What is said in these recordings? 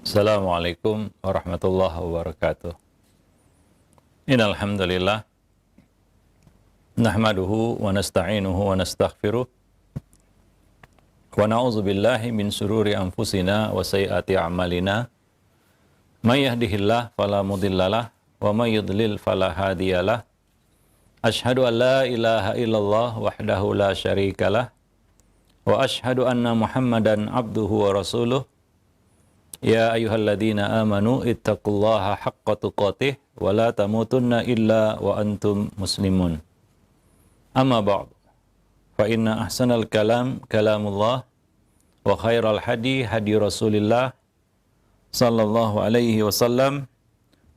Assalamualaikum warahmatullahi wabarakatuh. Innal hamdalillah nahmaduhu wa nasta'inuhu wa nastaghfiruh wa na'udzu billahi min shururi anfusina wa sayyiati a'malina. May yahdihillahu fala mudhillalah wa may yudlil fala hadiyalah. Asyhadu an la ilaha illallah wahdahu la syarikalah wa asyhadu anna Muhammadan abduhu wa rasuluh. Ya ayyuhalladzina amanu ittaqullaha haqqa tuqatih wa la tamutunna illa wa antum muslimun. Amma ba'd. Fa inna ahsanal kalam kalamullah wa khairal hadi hadi Rasulillah sallallahu alaihi wasallam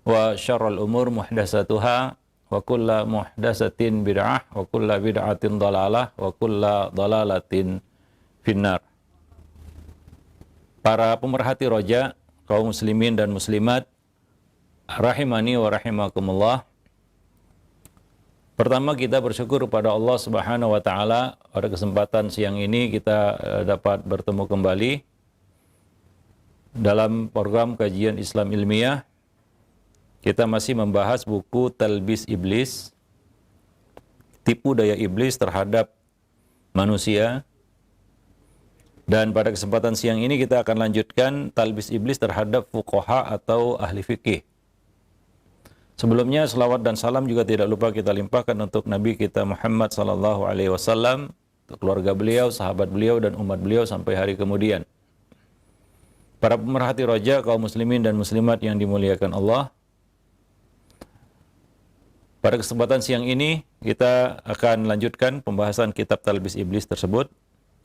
wa syarrul umur muhdatsatuha wa kullu muhdatsatin bid'ah wa kullu bid'atin dhalalah wa kullu dhalalatin finnar. Para pemerhati roja, kaum muslimin dan muslimat, rahimani wa rahimakumullah. Pertama, kita bersyukur kepada Allah Subhanahu wa taala pada kesempatan siang ini kita dapat bertemu kembali dalam program kajian Islam ilmiah. Kita masih membahas buku Talbis Iblis, tipu daya iblis terhadap manusia. Dan pada kesempatan siang ini kita akan lanjutkan talbis iblis terhadap fuqaha atau ahli fikih. Sebelumnya selawat dan salam juga tidak lupa kita limpahkan untuk Nabi kita Muhammad sallallahu alaihi wasallam, untuk keluarga beliau, sahabat beliau dan umat beliau sampai hari kemudian. Para pemerhati roja, kaum muslimin dan muslimat yang dimuliakan Allah. Pada kesempatan siang ini kita akan lanjutkan pembahasan kitab Talbis Iblis tersebut.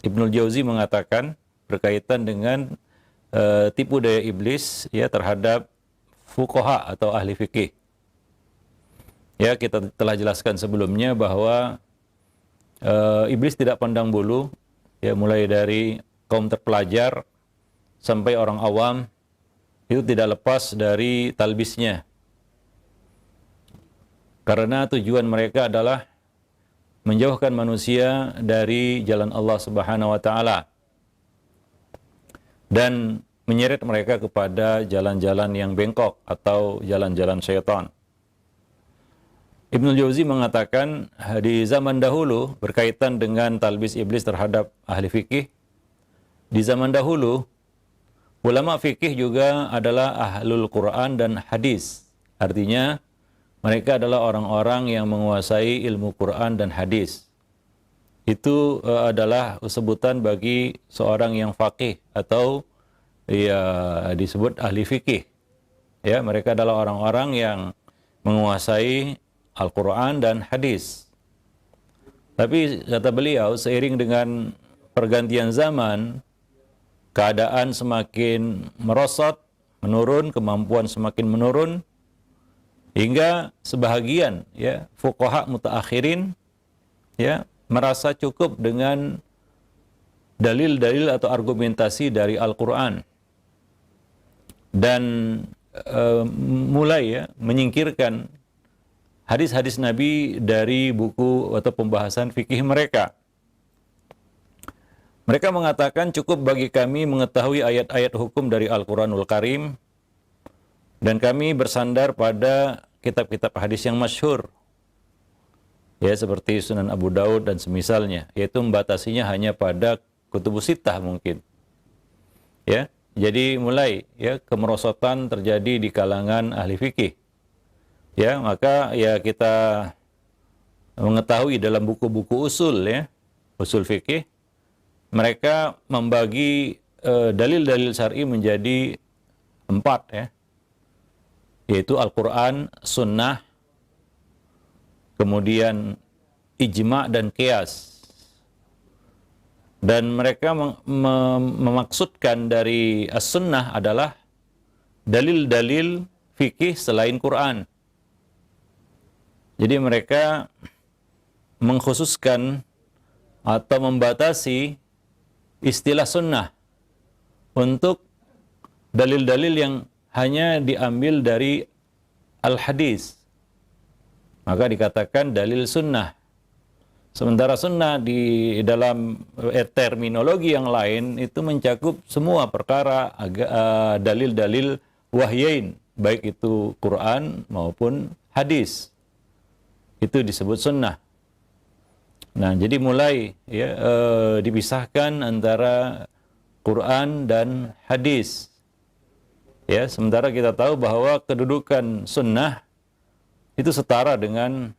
Ibnul Jauzi mengatakan berkaitan dengan tipu daya iblis ya terhadap fuqaha atau ahli fikih. Ya, kita telah jelaskan sebelumnya bahwa iblis tidak pandang bulu, ya mulai dari kaum terpelajar sampai orang awam itu tidak lepas dari talbisnya. Karena tujuan mereka adalah menjauhkan manusia dari jalan Allah Subhanahu wa taala dan menyeret mereka kepada jalan-jalan yang bengkok atau jalan-jalan syaitan. Ibnu Jauzi mengatakan di zaman dahulu berkaitan dengan talbis iblis terhadap ahli fikih, di zaman dahulu ulama fikih juga adalah ahlul Quran dan hadis. Artinya mereka adalah orang-orang yang menguasai ilmu Quran dan hadis. Itu adalah sebutan bagi seorang yang faqih atau ya disebut ahli fikih. Ya, mereka adalah orang-orang yang menguasai Al-Quran dan hadis. Tapi kata beliau, seiring dengan pergantian zaman, keadaan semakin merosot, menurun, kemampuan semakin menurun, hingga sebahagian ya fuqaha mutaakhirin ya merasa cukup dengan dalil-dalil atau argumentasi dari Al-Qur'an dan mulai ya menyingkirkan hadis-hadis Nabi dari buku atau pembahasan fikih mereka. Mereka mengatakan cukup bagi kami mengetahui ayat-ayat hukum dari Al-Qur'anul Karim dan kami bersandar pada kitab-kitab hadis yang masyhur, ya seperti Sunan Abu Daud dan semisalnya, yaitu membatasinya hanya pada kutubus sittah mungkin. Ya, jadi mulai ya kemerosotan terjadi di kalangan ahli fikih. Ya, maka ya kita mengetahui dalam buku-buku usul ya, usul fikih, mereka membagi dalil-dalil syar'i menjadi 4 ya. Yaitu Al-Quran, Sunnah, kemudian Ijma' dan Qiyas. Dan mereka memaksudkan dari As-Sunnah adalah dalil-dalil fikih selain Quran. Jadi mereka mengkhususkan atau membatasi istilah Sunnah untuk dalil-dalil yang hanya diambil dari al-hadis. Maka dikatakan dalil sunnah. Sementara sunnah di dalam terminologi yang lain itu mencakup semua perkara dalil-dalil wahyain, baik itu Quran maupun hadis. Itu disebut sunnah. Nah, jadi mulai ya dipisahkan antara Quran dan hadis. Ya, sementara kita tahu bahwa kedudukan sunnah itu setara dengan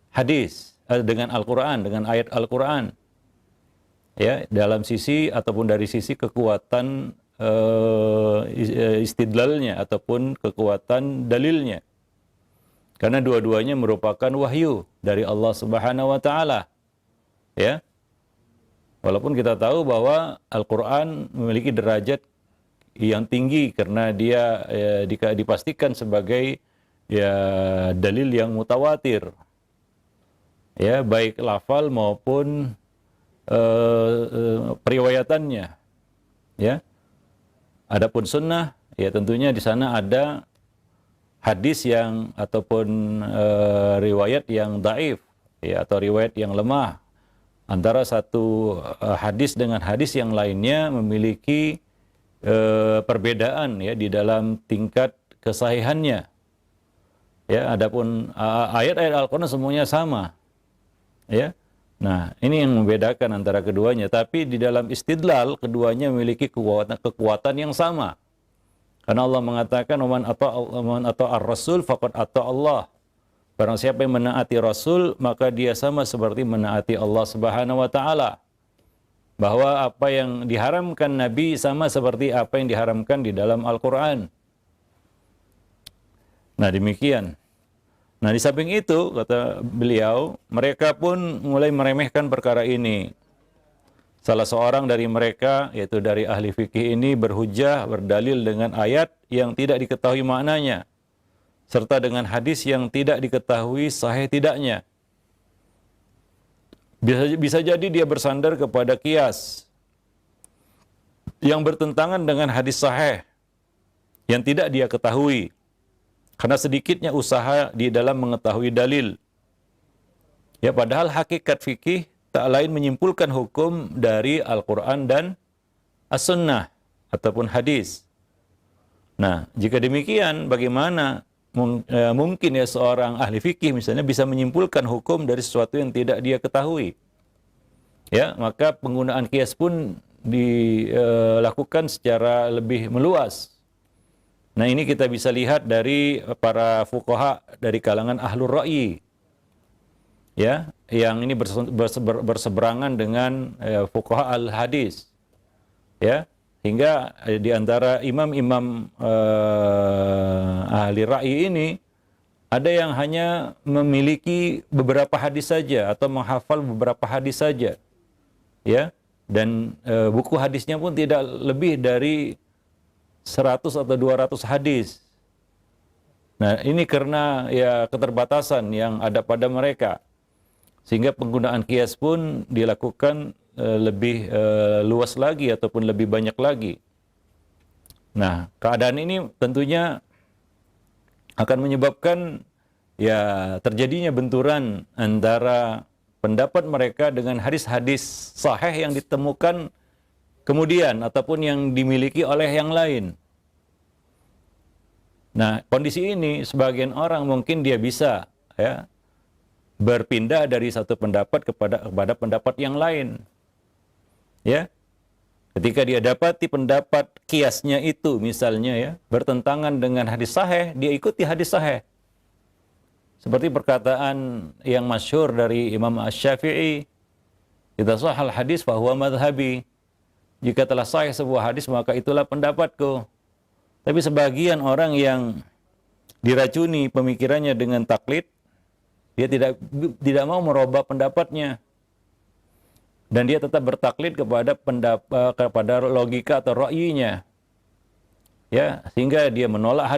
hadis, dengan Al-Quran, dengan ayat Al-Quran. Ya, dalam sisi ataupun dari sisi kekuatan istidlalnya ataupun kekuatan dalilnya. Karena dua-duanya merupakan wahyu dari Allah Subhanahu wa taala. Ya. Walaupun kita tahu bahwa Al-Quran memiliki derajat yang tinggi karena dia dipastikan sebagai ya dalil yang mutawatir. Ya, baik lafal maupun periwayatannya. Ya. Adapun sunnah, ya tentunya di sana ada hadis yang ataupun riwayat yang dhaif, ya, atau riwayat yang lemah. Antara satu hadis dengan hadis yang lainnya memiliki perbedaan ya di dalam tingkat kesahihannya. Ya, adapun ayat-ayat Al-Qur'an semuanya sama. Ya. Nah, ini yang membedakan antara keduanya, tapi di dalam istidlal keduanya memiliki kekuatan yang sama. Karena Allah mengatakan man ata'a ar-rasul faqad ata'a Allah. Barang siapa yang menaati Rasul, maka dia sama seperti menaati Allah Subhanahu wa taala. Bahwa apa yang diharamkan Nabi sama seperti apa yang diharamkan di dalam Al-Qur'an. Nah, demikian. Nah, di samping itu, kata beliau, mereka pun mulai meremehkan perkara ini. Salah seorang dari mereka, yaitu dari ahli fikih ini, berhujjah, berdalil dengan ayat yang tidak diketahui maknanya, serta dengan hadis yang tidak diketahui sahih tidaknya. Bisa jadi dia bersandar kepada qiyas yang bertentangan dengan hadis sahih yang tidak dia ketahui. Karena sedikitnya usaha di dalam mengetahui dalil. Ya, padahal hakikat fikih tak lain menyimpulkan hukum dari Al-Quran dan As-Sunnah ataupun hadis. Nah, jika demikian, bagaimana mungkin ya seorang ahli fikih misalnya bisa menyimpulkan hukum dari sesuatu yang tidak dia ketahui? Ya, maka penggunaan qiyas pun dilakukan secara lebih meluas. Nah, ini kita bisa lihat dari para fuqaha dari kalangan ahlur ra'yi. Ya, yang ini berseberangan dengan fuqaha al-hadis. Ya, hingga di antara imam-imam ahli ra'yi ini ada yang hanya memiliki beberapa hadis saja atau menghafal beberapa hadis saja. Ya, dan buku hadisnya pun tidak lebih dari 100 atau 200 hadis. Nah, ini karena ya keterbatasan yang ada pada mereka. Sehingga penggunaan qiyas pun dilakukan lebih luas lagi ataupun lebih banyak lagi. Nah, keadaan ini tentunya akan menyebabkan ya terjadinya benturan antara pendapat mereka dengan hadis-hadis sahih yang ditemukan kemudian ataupun yang dimiliki oleh yang lain. Nah, kondisi ini sebagian orang mungkin dia bisa ya berpindah dari satu pendapat kepada pendapat yang lain. Ya. Ketika dia dapati pendapat kiasnya itu misalnya ya bertentangan dengan hadis sahih, dia ikuti hadis sahih. Seperti perkataan yang masyhur dari Imam Asy-Syafi'i, "Idza shahhal hadis fa huwa madhhabi." Jika telah sahih sebuah hadis maka itulah pendapatku. Tapi sebagian orang yang diracuni pemikirannya dengan taklid, dia tidak mau merubah pendapatnya. Dan dia tetap bertaklid kepada logika atau ra'yinya. Ya, sehingga dia menolak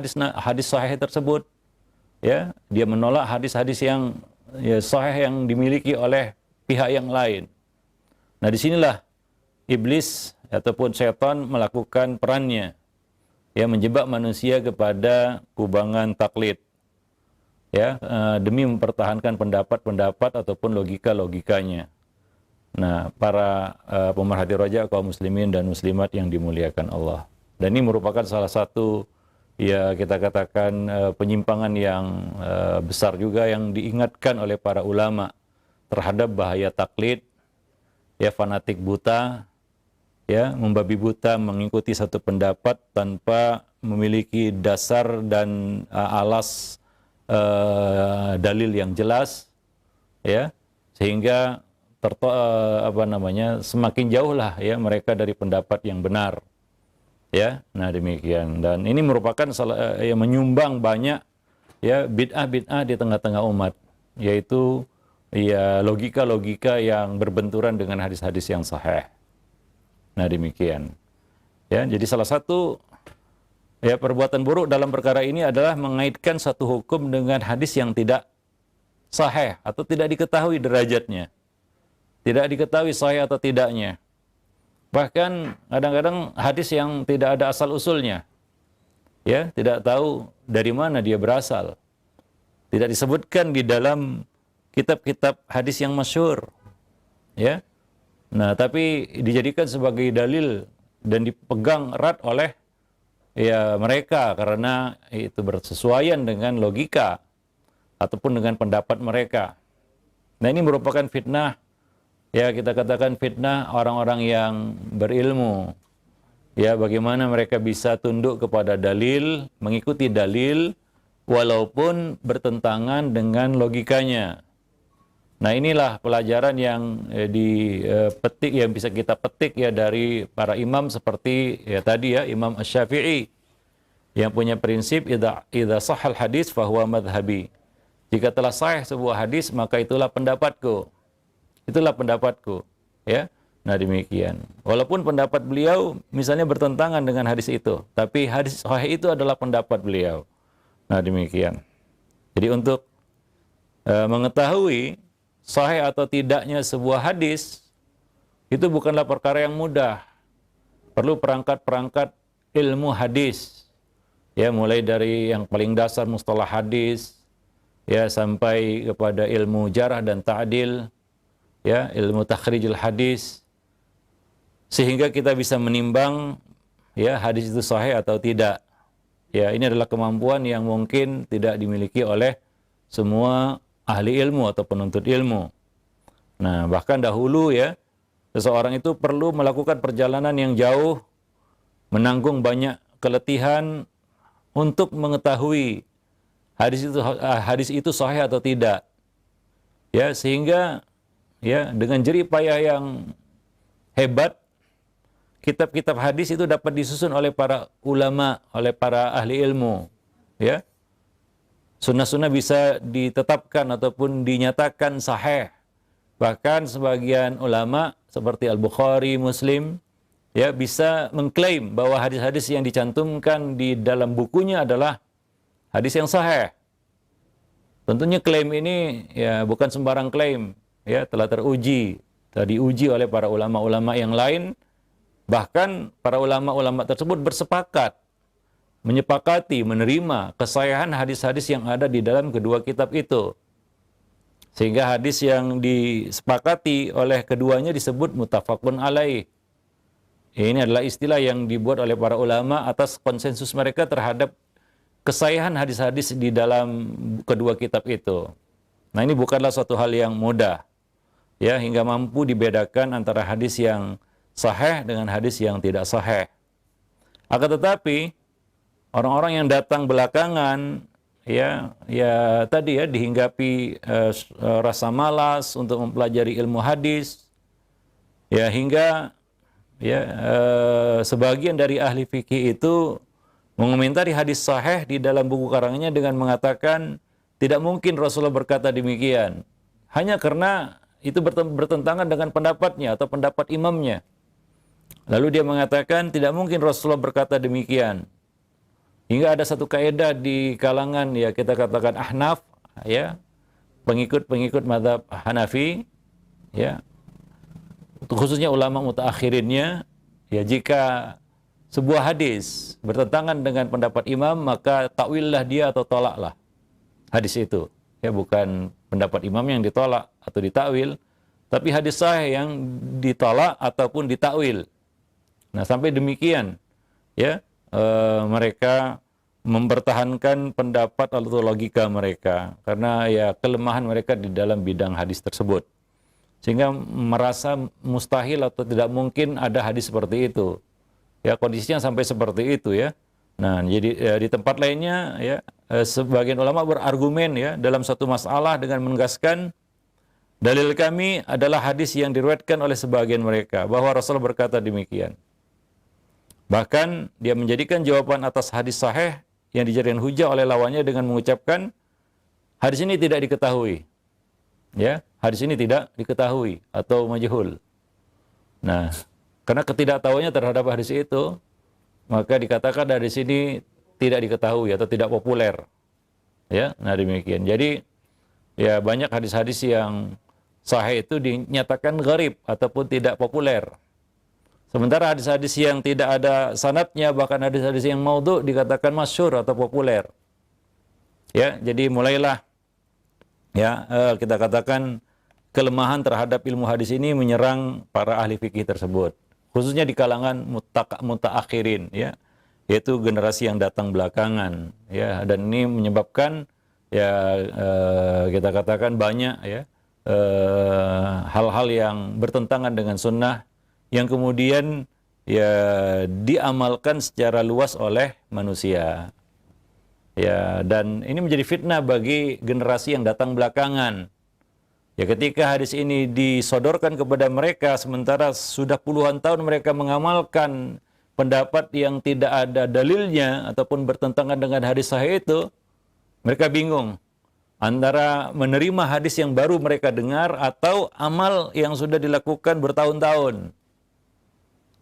hadis sahih tersebut. Ya, dia menolak hadis-hadis yang ya, sahih yang dimiliki oleh pihak yang lain. Nah, disinilah iblis ataupun setan melakukan perannya, ya, menjebak manusia kepada kubangan taklid. ya, demi mempertahankan pendapat-pendapat ataupun logika-logikanya. Nah, para pemerhati roja kaum muslimin dan muslimat yang dimuliakan Allah. Dan ini merupakan salah satu, ya kita katakan, penyimpangan yang besar juga yang diingatkan oleh para ulama terhadap bahaya taklid, ya, fanatik buta, ya, membabi buta mengikuti satu pendapat tanpa memiliki dasar dan alas dalil yang jelas, ya, sehingga semakin jauhlah, ya, mereka dari pendapat yang benar, ya. Nah, demikian. Dan ini merupakan yang menyumbang banyak, ya, bid'ah-bid'ah di tengah-tengah umat, yaitu, ya, logika-logika yang berbenturan dengan hadis-hadis yang sahih. Nah, demikian. Ya, jadi salah satu, ya, perbuatan buruk dalam perkara ini adalah mengaitkan satu hukum dengan hadis yang tidak sahih atau tidak diketahui derajatnya. Tidak diketahui sahih atau tidaknya. Bahkan kadang-kadang hadis yang tidak ada asal usulnya. Ya, tidak tahu dari mana dia berasal. Tidak disebutkan di dalam kitab-kitab hadis yang masyhur. Ya. Nah, tapi dijadikan sebagai dalil dan dipegang erat oleh, ya, mereka karena itu bersesuaian dengan logika ataupun dengan pendapat mereka. Nah, ini merupakan fitnah, ya, kita katakan fitnah orang-orang yang berilmu. Ya, bagaimana mereka bisa tunduk kepada dalil, mengikuti dalil walaupun bertentangan dengan logikanya. Nah, inilah pelajaran yang dipetik, yang bisa kita petik, ya, dari para imam seperti, ya, tadi, ya, Imam Asy-Syafi'i yang punya prinsip idza sahhal hadis fahuwa madhhabi. Jika telah sahih sebuah hadis, maka itulah pendapatku. Itulah pendapatku, ya. Nah, demikian. Walaupun pendapat beliau misalnya bertentangan dengan hadis itu, tapi hadis sahih itu adalah pendapat beliau. Nah, demikian. Jadi untuk mengetahui sahih atau tidaknya sebuah hadis itu bukanlah perkara yang mudah. Perlu perangkat-perangkat ilmu hadis, ya, mulai dari yang paling dasar mustalah hadis, ya, sampai kepada ilmu jarah dan ta'dil, ya, ilmu takhrijul hadis, sehingga kita bisa menimbang, ya, hadis itu sahih atau tidak. Ya, ini adalah kemampuan yang mungkin tidak dimiliki oleh semua ahli ilmu atau penuntut ilmu. Nah, bahkan dahulu, ya, seseorang itu perlu melakukan perjalanan yang jauh, menanggung banyak keletihan untuk mengetahui hadis itu sahih atau tidak. Ya, sehingga, ya, dengan jerih payah yang hebat, kitab-kitab hadis itu dapat disusun oleh para ulama, oleh para ahli ilmu, ya. Sunnah-sunnah bisa ditetapkan ataupun dinyatakan sahih. Bahkan sebagian ulama seperti Al-Bukhari, Muslim, ya, bisa mengklaim bahwa hadis-hadis yang dicantumkan di dalam bukunya adalah hadis yang sahih. Tentunya klaim ini, ya, bukan sembarang klaim, ya, telah teruji, telah diuji oleh para ulama-ulama yang lain. Bahkan para ulama-ulama tersebut bersepakat, menyepakati, menerima kesahihan hadis-hadis yang ada di dalam kedua kitab itu. Sehingga hadis yang disepakati oleh keduanya disebut muttafaqun alaih. Ini adalah istilah yang dibuat oleh para ulama atas konsensus mereka terhadap kesahihan hadis-hadis di dalam kedua kitab itu. Nah, ini bukanlah suatu hal yang mudah, ya, hingga mampu dibedakan antara hadis yang sahih dengan hadis yang tidak sahih. Akan tetapi orang-orang yang datang belakangan, ya, tadi, ya, dihinggapi rasa malas untuk mempelajari ilmu hadis, ya, hingga, ya, sebagian dari ahli fikih itu mengomentari hadis sahih di dalam buku karangannya dengan mengatakan tidak mungkin Rasulullah berkata demikian, hanya karena itu bertentangan dengan pendapatnya atau pendapat imamnya. Lalu dia mengatakan tidak mungkin Rasulullah berkata demikian. Hingga ada satu kaidah di kalangan, ya, kita katakan Ahnaf, ya, pengikut-pengikut mazhab Hanafi, ya, khususnya ulama mutaakhirinnya, ya, jika sebuah hadis bertentangan dengan pendapat imam, maka takwillah dia atau tolaklah. hadis itu. Ya, bukan pendapat imam yang ditolak atau ditakwil, tapi hadis sahih yang ditolak ataupun ditakwil. Nah, sampai demikian ya, mereka mempertahankan pendapat atau logika mereka karena ya kelemahan mereka di dalam bidang hadis tersebut, sehingga merasa mustahil atau tidak mungkin ada hadis seperti itu. Ya, kondisinya sampai seperti itu ya. Nah, jadi di tempat lainnya ya, sebagian ulama berargumen ya dalam satu masalah dengan menegaskan dalil kami adalah hadis yang diriwayatkan oleh sebagian mereka bahwa Rasul berkata demikian. Bahkan dia menjadikan jawaban atas hadis sahih yang dijadikan hujah oleh lawannya dengan mengucapkan hadis ini tidak diketahui. Ya, hadis ini tidak diketahui atau majhul. Nah, karena ketidaktahuannya terhadap hadis itu, maka dikatakan hadis ini tidak diketahui atau tidak populer. Ya, nah demikian. Jadi ya banyak hadis-hadis yang sahih itu dinyatakan gharib ataupun tidak populer. Sementara hadis-hadis yang tidak ada sanadnya, bahkan hadis-hadis yang maudhu dikatakan masyhur atau populer. Ya, jadi mulailah ya kita katakan kelemahan terhadap ilmu hadis ini menyerang para ahli fikih tersebut, khususnya di kalangan mutaakhirin ya, yaitu generasi yang datang belakangan ya, dan ini menyebabkan ya kita katakan banyak ya hal-hal yang bertentangan dengan sunnah yang kemudian ya diamalkan secara luas oleh manusia. Ya, dan ini menjadi fitnah bagi generasi yang datang belakangan. Ya, ketika hadis ini disodorkan kepada mereka sementara sudah puluhan tahun mereka mengamalkan pendapat yang tidak ada dalilnya ataupun bertentangan dengan hadis sahih itu, mereka bingung antara menerima hadis yang baru mereka dengar atau amal yang sudah dilakukan bertahun-tahun.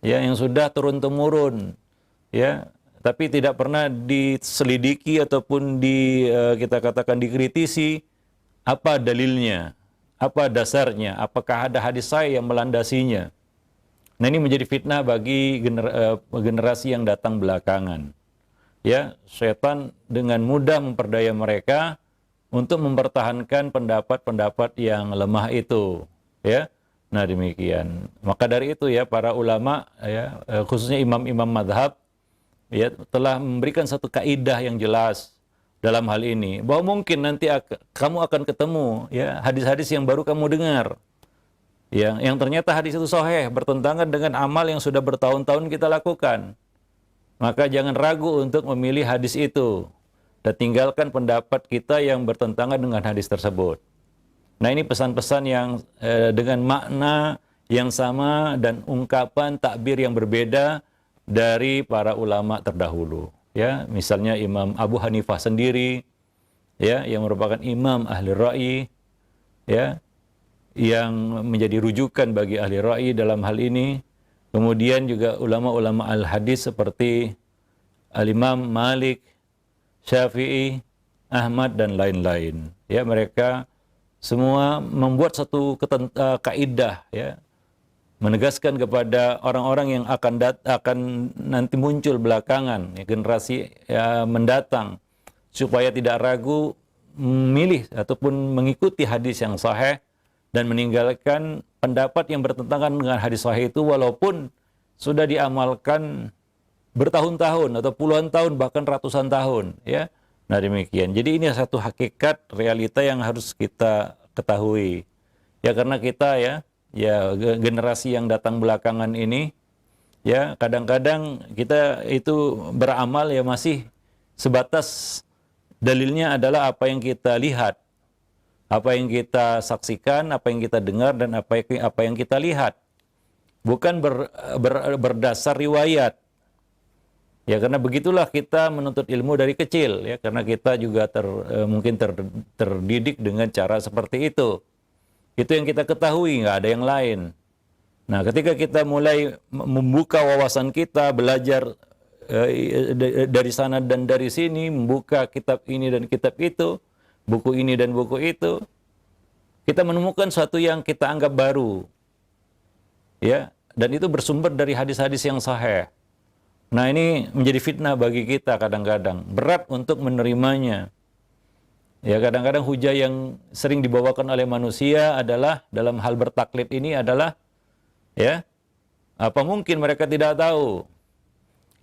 Ya, yang sudah turun-temurun, ya, tapi tidak pernah diselidiki ataupun kita katakan dikritisi apa dalilnya, apa dasarnya, apakah ada hadis sahih yang melandasinya. Nah, ini menjadi fitnah bagi generasi yang datang belakangan. Ya, setan dengan mudah memperdaya mereka untuk mempertahankan pendapat-pendapat yang lemah itu, ya. Nah, demikian. Maka dari itu ya para ulama ya khususnya imam-imam madhab ya telah memberikan satu kaidah yang jelas dalam hal ini, bahwa mungkin nanti kamu akan ketemu ya hadis-hadis yang baru kamu dengar yang ternyata hadis itu sahih, bertentangan dengan amal yang sudah bertahun-tahun kita lakukan. Maka jangan ragu untuk memilih hadis itu dan tinggalkan pendapat kita yang bertentangan dengan hadis tersebut. Nah, ini pesan-pesan yang dengan makna yang sama dan ungkapan takbir yang berbeda dari para ulama terdahulu. Ya, misalnya Imam Abu Hanifah sendiri, ya, yang merupakan imam ahli ra'yi, ya, yang menjadi rujukan bagi ahli ra'yi dalam hal ini. Kemudian juga ulama-ulama al-hadis seperti Al-Imam Malik, Syafi'i, Ahmad dan lain-lain. Ya, mereka semua membuat satu kaidah ya, menegaskan kepada orang-orang yang akan nanti muncul belakangan ya, generasi ya, mendatang, supaya tidak ragu memilih ataupun mengikuti hadis yang sahih dan meninggalkan pendapat yang bertentangan dengan hadis sahih itu walaupun sudah diamalkan bertahun-tahun atau puluhan tahun bahkan ratusan tahun ya. Nah, demikian. Jadi ini satu hakikat realita yang harus kita ketahui. Ya, karena kita ya generasi yang datang belakangan ini ya kadang-kadang kita itu beramal ya masih sebatas dalilnya adalah apa yang kita lihat, apa yang kita saksikan, apa yang kita dengar dan apa yang kita lihat. Bukan berdasar riwayat. Ya, karena begitulah kita menuntut ilmu dari kecil ya, karena kita juga mungkin terdidik dengan cara seperti itu. Itu yang kita ketahui, nggak ada yang lain. Nah, ketika kita mulai membuka wawasan kita, belajar dari sana dan dari sini, membuka kitab ini dan kitab itu, buku ini dan buku itu, kita menemukan sesuatu yang kita anggap baru. Ya, dan itu bersumber dari hadis-hadis yang sahih. Nah, ini menjadi fitnah bagi kita kadang-kadang, berat untuk menerimanya. Ya, kadang-kadang hujah yang sering dibawakan oleh manusia adalah dalam hal bertaklid ini adalah, ya, apa mungkin mereka tidak tahu?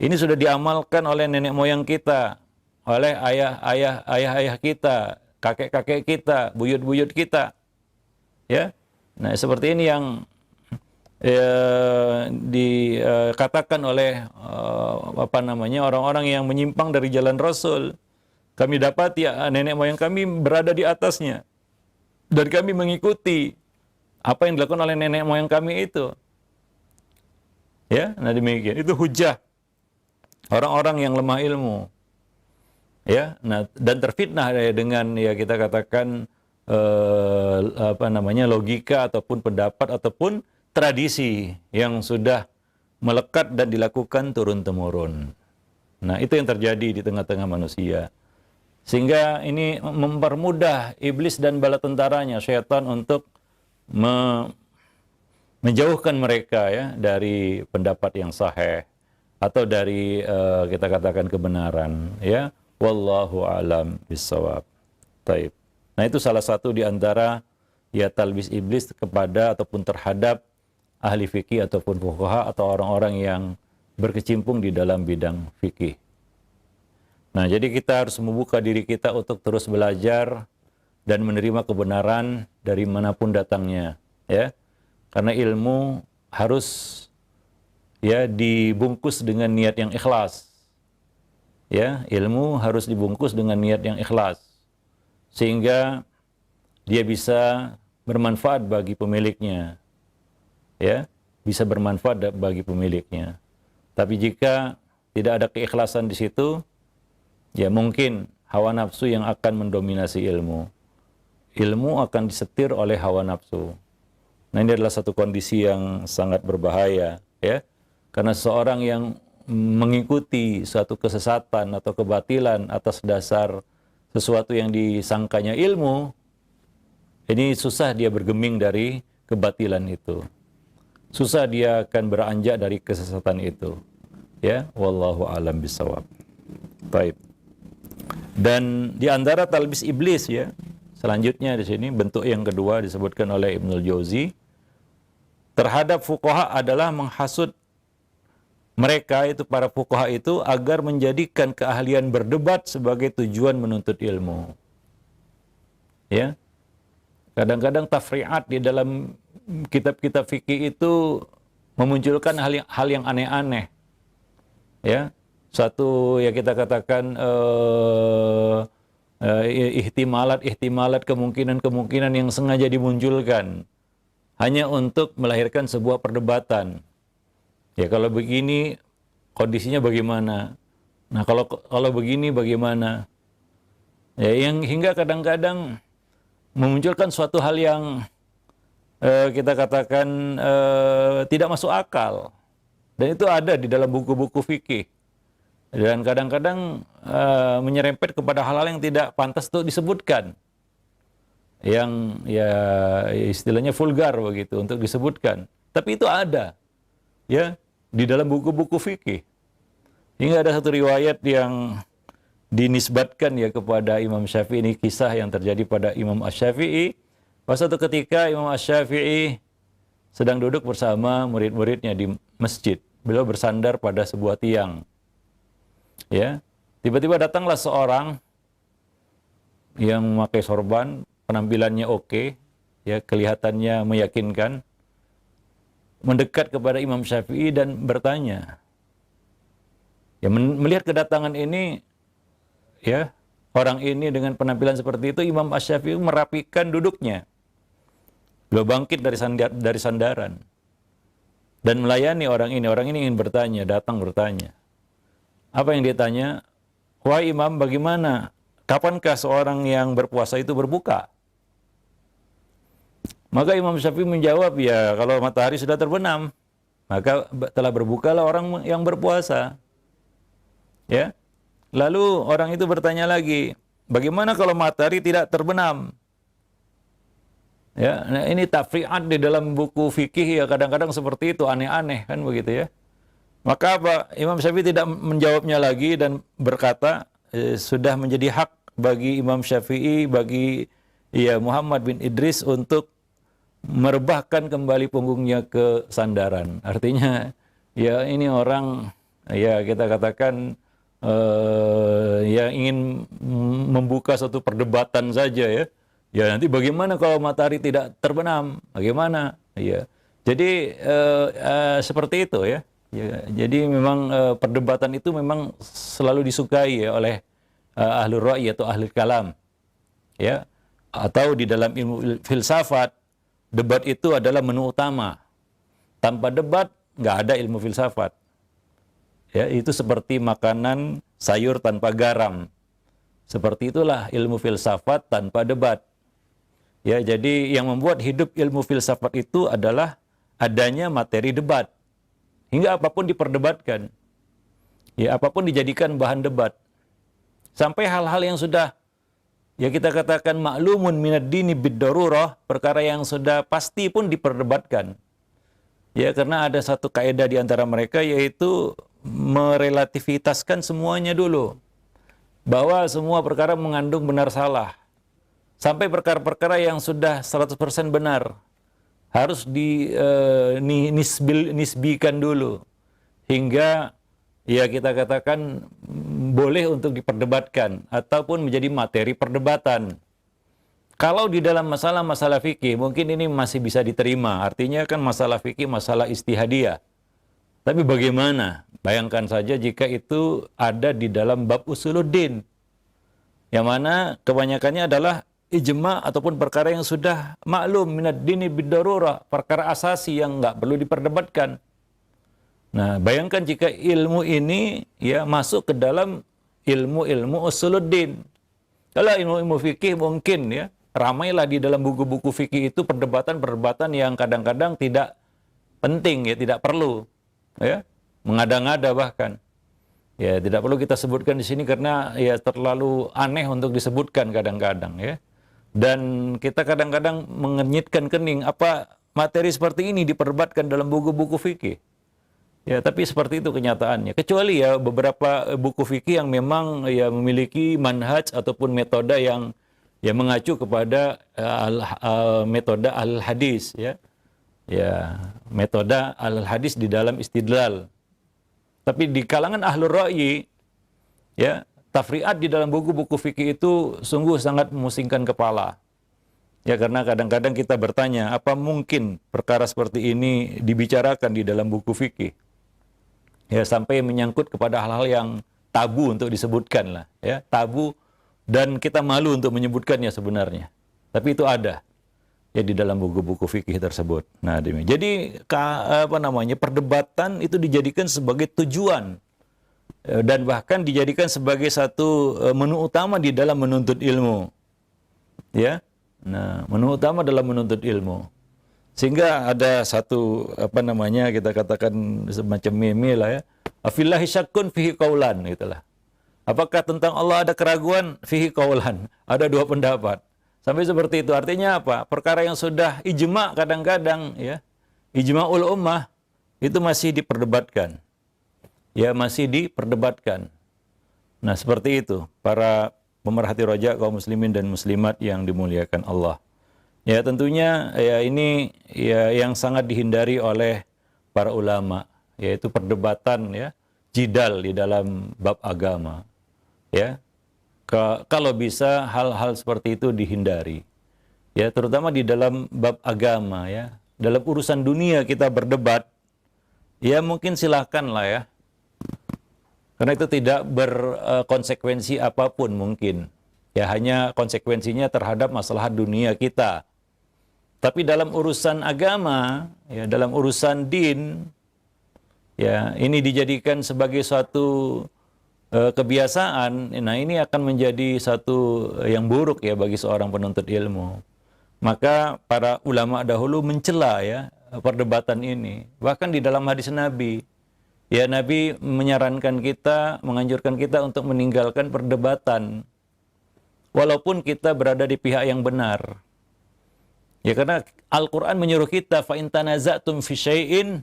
Ini sudah diamalkan oleh nenek moyang kita, oleh ayah-ayah kita, kakek-kakek kita, buyut-buyut kita. Ya. Nah, seperti ini yang dikatakan oleh orang-orang yang menyimpang dari jalan Rasul. Kami dapat ya nenek moyang kami berada di atasnya dan kami mengikuti apa yang dilakukan oleh nenek moyang kami itu. Ya, nah demikian. Itu hujah orang-orang yang lemah ilmu. Ya, nah dan terfitnah ya, dengan ya kita katakan logika ataupun pendapat ataupun tradisi yang sudah melekat dan dilakukan turun-temurun. Nah, itu yang terjadi di tengah-tengah manusia. Sehingga ini mempermudah iblis dan bala tentaranya, syaitan, untuk menjauhkan mereka ya dari pendapat yang sahih atau dari kita katakan kebenaran, ya. Wallahu a'lam bissawab. Taib. Nah, itu salah satu di antara ya talbis iblis kepada ataupun terhadap ahli fikih ataupun fuqaha atau orang-orang yang berkecimpung di dalam bidang fikih. Nah, jadi kita harus membuka diri kita untuk terus belajar dan menerima kebenaran dari manapun datangnya, ya. Karena ilmu harus ya dibungkus dengan niat yang ikhlas. Ya, ilmu harus dibungkus dengan niat yang ikhlas sehingga dia bisa bermanfaat bagi pemiliknya. Ya, bisa bermanfaat bagi pemiliknya. Tapi jika tidak ada keikhlasan di situ, ya mungkin hawa nafsu yang akan mendominasi ilmu. Ilmu akan disetir oleh hawa nafsu. Nah, ini adalah satu kondisi yang sangat berbahaya, ya. Karena seorang yang mengikuti suatu kesesatan atau kebatilan atas dasar sesuatu yang disangkanya ilmu, ini susah dia bergeming dari kebatilan itu. Susah dia akan beranjak dari kesesatan itu. Ya, wallahu a'lam bishawab. Baik. Dan di antara talbis iblis ya, selanjutnya di sini bentuk yang kedua disebutkan oleh Ibnul Jauzi terhadap fuqaha adalah menghasut mereka itu, para fuqaha itu, agar menjadikan keahlian berdebat sebagai tujuan menuntut ilmu. Ya. Kadang-kadang tafri'at di dalam kitab-kitab fikih itu memunculkan hal yang aneh-aneh. Ya. Satu ya kita katakan ihtimalat kemungkinan yang sengaja dimunculkan hanya untuk melahirkan sebuah perdebatan. Ya, kalau begini kondisinya bagaimana? Nah, kalau begini bagaimana? Ya, yang hingga kadang-kadang memunculkan suatu hal yang kita katakan tidak masuk akal. Dan itu ada di dalam buku-buku fikih. Dan kadang-kadang menyerempet kepada hal-hal yang tidak pantas untuk disebutkan. Yang ya istilahnya vulgar begitu untuk disebutkan. Tapi itu ada. Ya, di dalam buku-buku fikih. Hingga ada satu riwayat yang dinisbatkan ya kepada Imam Syafi'i, ini kisah yang terjadi pada Imam Asy-Syafi'i. Pada suatu ketika Imam Asy-Syafi'i sedang duduk bersama murid-muridnya di masjid. Beliau bersandar pada sebuah tiang. Ya, tiba-tiba datanglah seorang yang memakai sorban, penampilannya oke, ya kelihatannya meyakinkan, mendekat kepada Imam Syafi'i dan bertanya. Ya, melihat kedatangan ini, ya orang ini dengan penampilan seperti itu, Imam Asy-Syafi'i merapikan duduknya. Beliau bangkit dari sandaran dan melayani orang ini. Orang ini ingin bertanya, datang bertanya. Apa yang dia tanya? Wahai Imam, bagaimana? Kapankah seorang yang berpuasa itu berbuka? Maka Imam Syafi'i menjawab, ya kalau matahari sudah terbenam, maka telah berbukalah orang yang berpuasa. Ya. Lalu orang itu bertanya lagi, bagaimana kalau matahari tidak terbenam? Ya, nah ini tafri'at di dalam buku fikih ya kadang-kadang seperti itu, aneh-aneh kan begitu ya. Maka apa? Imam Syafi'i tidak menjawabnya lagi dan berkata, sudah menjadi hak bagi Imam Syafi'i, bagi Muhammad bin Idris untuk merebahkan kembali punggungnya ke sandaran. Artinya ini orang kita katakan ingin membuka satu perdebatan saja ya. Ya nanti bagaimana kalau matahari tidak terbenam? Bagaimana? Ya. Jadi seperti itu ya. Jadi memang perdebatan itu memang selalu disukai ya oleh ahlul ra'yi atau ahli kalam. Ya. Atau di dalam ilmu filsafat, debat itu adalah menu utama. Tanpa debat nggak ada ilmu filsafat. Ya, itu seperti makanan sayur tanpa garam. Seperti itulah ilmu filsafat tanpa debat. Ya, jadi yang membuat hidup ilmu filsafat itu adalah adanya materi debat. Hingga apapun diperdebatkan. Ya, apapun dijadikan bahan debat. Sampai hal-hal yang sudah kita katakan maklumun minad dini bid-darurah, perkara yang sudah pasti pun diperdebatkan. Ya, karena ada satu kaidah di antara mereka, yaitu merelativitaskan semuanya dulu. Bahwa semua perkara mengandung benar salah. Sampai perkara-perkara yang sudah 100% benar harus nisbikan dulu. Hingga kita katakan boleh untuk diperdebatkan ataupun menjadi materi perdebatan. Kalau di dalam masalah-masalah fikih mungkin ini masih bisa diterima. Artinya kan masalah fikih masalah istihadiyah. Tapi bagaimana? Bayangkan saja jika itu ada di dalam bab usuluddin. Yang mana kebanyakannya adalah ijma ataupun perkara yang sudah maklum minad dini bid-darurah, perkara asasi yang nggak perlu diperdebatkan. Nah, bayangkan jika ilmu ini masuk ke dalam ilmu-ilmu usuluddin. Kalau ilmu-ilmu fikih mungkin ramailah di dalam buku-buku fikih itu perdebatan-perdebatan yang kadang-kadang tidak penting tidak perlu mengada-ngada bahkan. Ya, tidak perlu kita sebutkan di sini karena terlalu aneh untuk disebutkan kadang-kadang Dan kita kadang-kadang mengenyitkan kening apa materi seperti ini diperdebatkan dalam buku-buku fikih. Ya, tapi seperti itu kenyataannya. Kecuali beberapa buku fikih yang memang memiliki manhaj ataupun metode yang mengacu kepada metode al-hadis metode al-hadis di dalam istidlal. Tapi di kalangan ahlul ra'yi tafri'at di dalam buku-buku fikih itu sungguh sangat memusingkan kepala. Ya, karena kadang-kadang kita bertanya, apa mungkin perkara seperti ini dibicarakan di dalam buku fikih? Ya, sampai menyangkut kepada hal-hal yang tabu untuk disebutkan lah, tabu dan kita malu untuk menyebutkannya sebenarnya. Tapi itu ada di dalam buku-buku fikih tersebut. Nah, jadi perdebatan itu dijadikan sebagai tujuan dan bahkan dijadikan sebagai satu menu utama di dalam menuntut ilmu. Ya. Nah, menu utama dalam menuntut ilmu. Sehingga ada satu kita katakan semacam meme lah Afillahi syakkun fihi qaulan gitulah. Apakah tentang Allah ada keraguan? Fihi qaulan. Ada dua pendapat. Sampai seperti itu. Artinya apa? Perkara yang sudah ijma kadang-kadang ijma'ul ummah itu masih diperdebatkan. Ya, masih diperdebatkan. Nah, seperti itu para pemerhati rojak kaum muslimin dan muslimat yang dimuliakan Allah. Ya, tentunya ini yang sangat dihindari oleh para ulama, yaitu perdebatan jidal di dalam bab agama. Ya. Kalau bisa hal-hal seperti itu dihindari. Ya, terutama di dalam bab agama Dalam urusan dunia kita berdebat, mungkin silakanlah Karena itu tidak berkonsekuensi apapun mungkin. Ya, hanya konsekuensinya terhadap masalah dunia kita. Tapi dalam urusan agama, dalam urusan din, ini dijadikan sebagai suatu kebiasaan. Nah, ini akan menjadi satu yang buruk bagi seorang penuntut ilmu. Maka para ulama dahulu mencela perdebatan ini. Bahkan di dalam hadis Nabi, Nabi menyarankan kita, menganjurkan kita untuk meninggalkan perdebatan. Walaupun kita berada di pihak yang benar. Ya, karena Al-Quran menyuruh kita fa in tanaza'tum fi syai'in,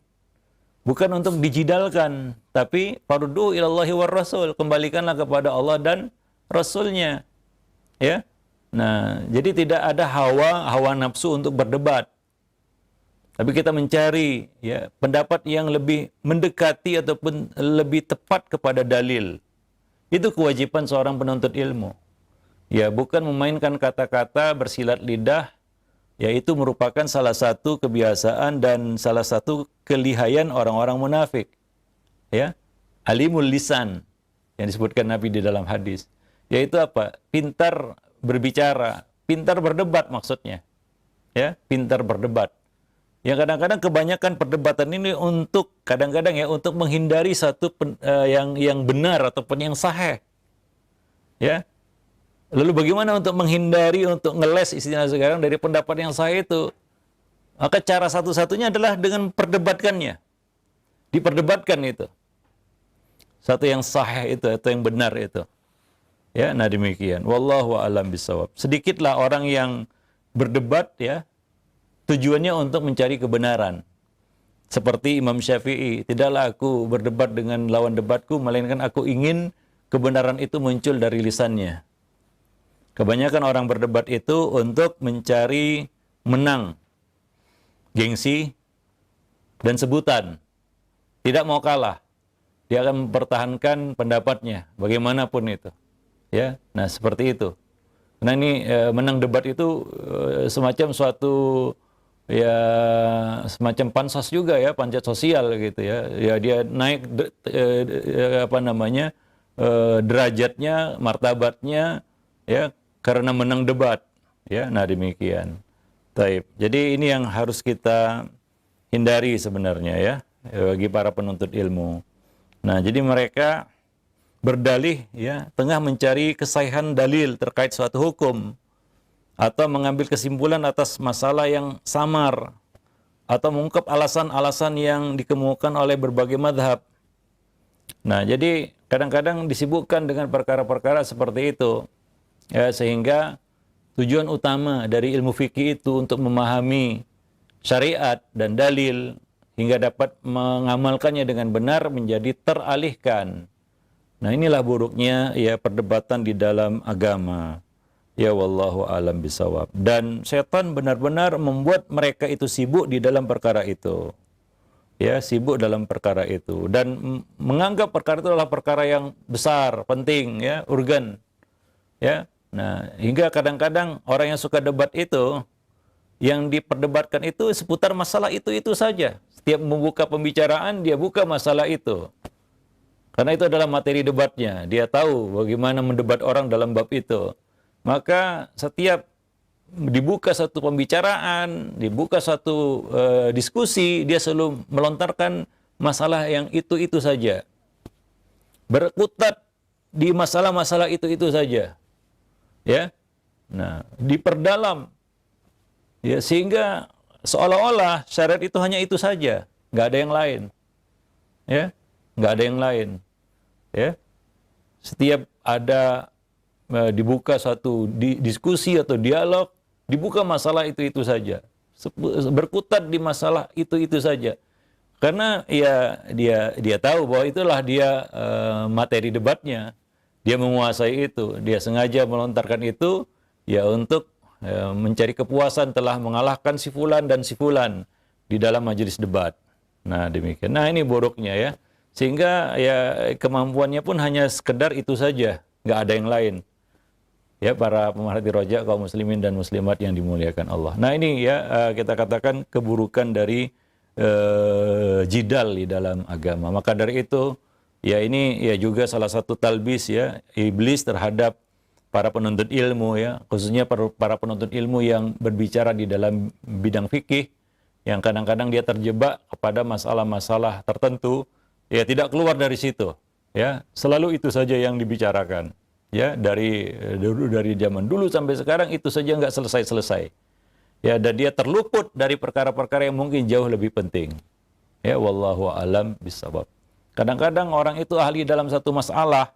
bukan untuk dijidalkan, tapi faruddu ilallahi war rasul, kembalikanlah kepada Allah dan Rasulnya. Ya. Nah, jadi tidak ada hawa nafsu untuk berdebat. Tapi kita mencari ya pendapat yang lebih mendekati ataupun lebih tepat kepada dalil. Itu kewajiban seorang penuntut ilmu. Ya, bukan memainkan kata-kata bersilat lidah, yaitu merupakan salah satu kebiasaan dan salah satu kelihayan orang-orang munafik. Ya, alimul lisan yang disebutkan Nabi di dalam hadis. Yaitu apa? Pintar berbicara, pintar berdebat maksudnya. Ya, pintar berdebat. Yang kadang-kadang kebanyakan perdebatan ini untuk kadang-kadang ya untuk menghindari satu yang benar ataupun yang sahih. Ya. Lalu bagaimana untuk menghindari untuk ngeles istilah sekarang dari pendapat yang sahih itu? Maka cara satu-satunya adalah dengan perdebatkannya. Diperdebatkan itu. Satu yang sahih itu atau yang benar itu. Ya, nah demikian. Wallahu a'lam bishawab. Sedikitlah orang yang berdebat ya tujuannya untuk mencari kebenaran. Seperti Imam Syafi'i, tidaklah aku berdebat dengan lawan debatku, melainkan aku ingin kebenaran itu muncul dari lisannya. Kebanyakan orang berdebat itu untuk mencari menang, gengsi, dan sebutan. Tidak mau kalah. Dia akan mempertahankan pendapatnya, bagaimanapun itu. Ya, nah seperti itu. Nah ini menang debat itu semacam suatu ya semacam pansos juga ya, panjat sosial gitu ya. Ya dia naik derajatnya, martabatnya ya karena menang debat ya. Nah demikian. Taib. Jadi ini yang harus kita hindari sebenarnya ya bagi para penuntut ilmu. Nah, jadi mereka berdalih ya tengah mencari kesahihan dalil terkait suatu hukum, atau mengambil kesimpulan atas masalah yang samar, atau mengungkap alasan-alasan yang dikemukakan oleh berbagai mazhab. Nah, jadi kadang-kadang disibukkan dengan perkara-perkara seperti itu, ya, sehingga tujuan utama dari ilmu fikih itu untuk memahami syariat dan dalil hingga dapat mengamalkannya dengan benar menjadi teralihkan. Nah, inilah buruknya ya perdebatan di dalam agama. Ya wallahu alam bisawab. Dan setan benar-benar membuat mereka itu sibuk di dalam perkara itu. Ya, sibuk dalam perkara itu dan menganggap perkara itu adalah perkara yang besar, penting, ya, urgen. Ya. Nah, hingga kadang-kadang orang yang suka debat itu yang diperdebatkan itu seputar masalah itu saja. Setiap membuka pembicaraan dia buka masalah itu. Karena itu adalah materi debatnya. Dia tahu bagaimana mendebat orang dalam bab itu. Maka setiap dibuka satu pembicaraan, dibuka satu diskusi, dia selalu melontarkan masalah yang itu saja. Berkutat di masalah-masalah itu saja. Ya. Nah, diperdalam. Ya, sehingga seolah-olah syariat itu hanya itu saja, nggak ada yang lain. Ya, nggak ada yang lain. Ya. Setiap ada dibuka satu diskusi atau dialog, dibuka masalah itu saja, berkutat di masalah itu saja, karena ya dia tahu bahwa itulah dia materi debatnya, dia menguasai itu, dia sengaja melontarkan itu ya untuk mencari kepuasan telah mengalahkan si fulan dan si fulan di dalam majelis debat. Nah demikian. Nah ini buruknya ya, sehingga ya kemampuannya pun hanya sekedar itu saja, nggak ada yang lain. Ya, para pemerhati rojak kaum muslimin dan muslimat yang dimuliakan Allah. Nah ini ya kita katakan keburukan dari jidal di dalam agama. Maka dari itu ya ini ya juga salah satu talbis ya iblis terhadap para penuntut ilmu ya, khususnya para penuntut ilmu yang berbicara di dalam bidang fikih, yang kadang-kadang dia terjebak kepada masalah-masalah tertentu, ya tidak keluar dari situ. Ya, selalu itu saja yang dibicarakan. Ya, dari zaman dulu sampai sekarang itu saja nggak selesai-selesai. Ya, dan dia terluput dari perkara-perkara yang mungkin jauh lebih penting. Ya, wallahu alam bisawab. Kadang-kadang orang itu ahli dalam satu masalah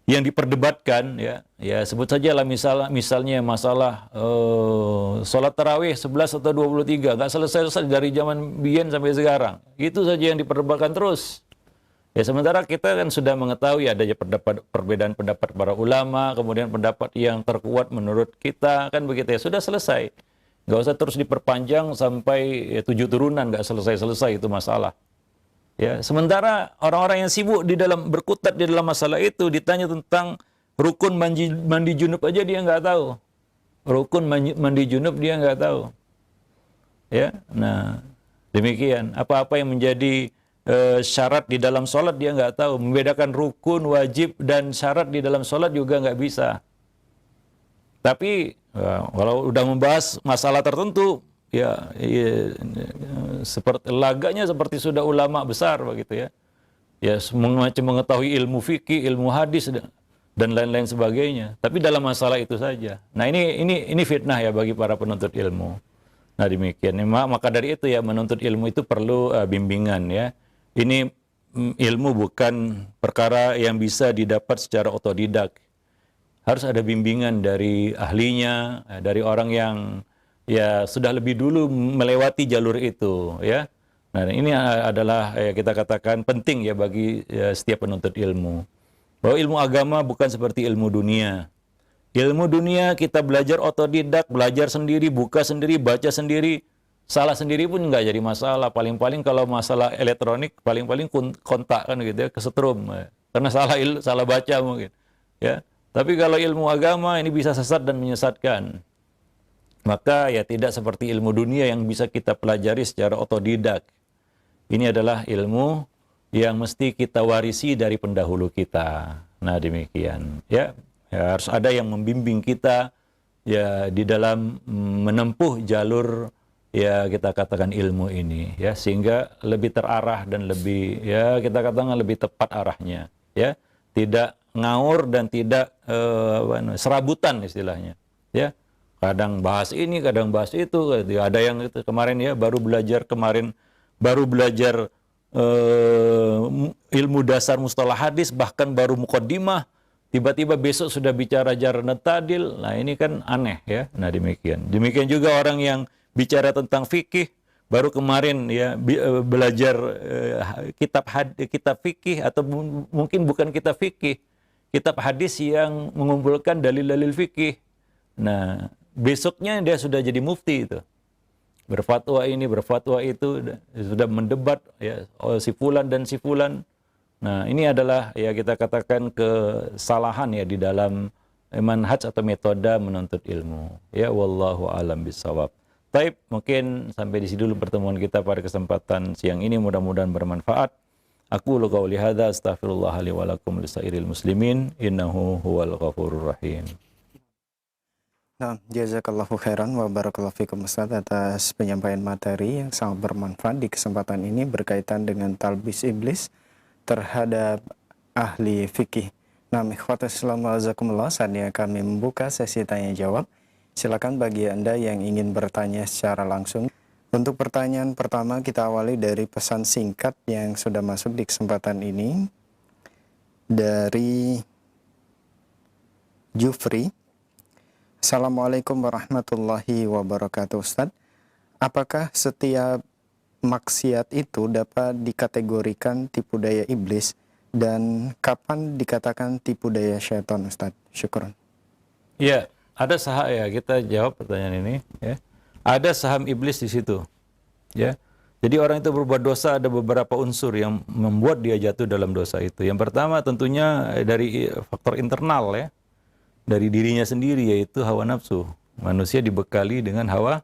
yang diperdebatkan, ya sebut sajalah misalnya masalah sholat tarawih 11 atau 23, nggak selesai-selesai dari zaman biyen sampai sekarang. Itu saja yang diperdebatkan terus. Ya sementara kita kan sudah mengetahui adanya perbedaan pendapat para ulama, kemudian pendapat yang terkuat menurut kita, kan begitu ya, sudah selesai. Nggak usah terus diperpanjang sampai 7 turunan, nggak selesai-selesai itu masalah. Ya, sementara orang-orang yang sibuk di dalam berkutat di dalam masalah itu ditanya tentang rukun mandi junub aja dia nggak tahu. Rukun mandi junub dia nggak tahu. Ya, nah demikian. Apa-apa yang menjadi syarat di dalam sholat dia nggak tahu. Membedakan rukun, wajib dan syarat di dalam sholat juga nggak bisa. Tapi kalau udah membahas masalah tertentu, ya seperti laganya seperti sudah ulama besar begitu ya. Ya macam mengetahui ilmu fikih, ilmu hadis dan lain-lain sebagainya. Tapi dalam masalah itu saja. Nah, ini fitnah ya bagi para penuntut ilmu. Nah, demikian. Maka dari itu ya menuntut ilmu itu perlu bimbingan ya. Ini ilmu bukan perkara yang bisa didapat secara otodidak. Harus ada bimbingan dari ahlinya, dari orang yang ya sudah lebih dulu melewati jalur itu ya. Nah, ini adalah kita katakan penting ya bagi setiap penuntut ilmu. Bahwa ilmu agama bukan seperti ilmu dunia. Ilmu dunia kita belajar otodidak, belajar sendiri, buka sendiri, baca sendiri. Salah sendiri pun nggak jadi masalah. Paling-paling kalau masalah elektronik, paling-paling kontak kan gitu ya, kesetrum. Karena salah baca mungkin. Ya. Tapi kalau ilmu agama ini bisa sesat dan menyesatkan. Maka ya tidak seperti ilmu dunia yang bisa kita pelajari secara otodidak. Ini adalah ilmu yang mesti kita warisi dari pendahulu kita. Nah, demikian. Ya, harus ada yang membimbing kita ya di dalam menempuh jalur ya kita katakan ilmu ini ya, sehingga lebih terarah dan lebih ya kita katakan lebih tepat arahnya ya, tidak ngawur dan tidak serabutan istilahnya ya, kadang bahas ini kadang bahas itu. Ada yang itu kemarin ya baru belajar ilmu dasar mustalah hadis, bahkan baru muqaddimah, tiba-tiba besok sudah bicara jarh ta'dil. Nah, ini kan aneh ya. Nah, demikian juga orang yang bicara tentang fikih, baru kemarin ya belajar kitab fikih, atau mungkin bukan kitab fikih, kitab hadis yang mengumpulkan dalil-dalil fikih. Nah, besoknya dia sudah jadi mufti itu. Berfatwa ini, berfatwa itu, sudah mendebat ya si fulan dan si fulan. Nah, ini adalah ya kita katakan kesalahan ya di dalam manhaj atau metode menuntut ilmu. Ya, wallahu alam bisawab. Baik, mungkin sampai di sini dulu pertemuan kita pada kesempatan siang ini, mudah-mudahan bermanfaat. Aku qauli hadza astaghfirullah li wa lakum lisairil muslimin innahu huwal ghafurur rahim. Nah, jazakallahu khairan wa barakallahu fikum Ustaz atas penyampaian materi yang sangat bermanfaat di kesempatan ini berkaitan dengan talbis iblis terhadap ahli fikih. Nah, ikhwatul Islam wajazakumullah, saatnya kami membuka sesi tanya jawab. Silakan bagi Anda yang ingin bertanya secara langsung. Untuk pertanyaan pertama kita awali dari pesan singkat yang sudah masuk di kesempatan ini dari Jufri. Assalamualaikum warahmatullahi wabarakatuh Ustaz. Apakah setiap maksiat itu dapat dikategorikan tipu daya iblis, dan kapan dikatakan tipu daya syaitan Ustaz? Syukran. Ya, ada saham ya, kita jawab pertanyaan ini ya. Ada saham iblis di situ. Ya. Jadi orang itu berbuat dosa, ada beberapa unsur yang membuat dia jatuh dalam dosa itu. Yang pertama tentunya dari faktor internal ya. Dari dirinya sendiri, yaitu hawa nafsu. Manusia dibekali dengan hawa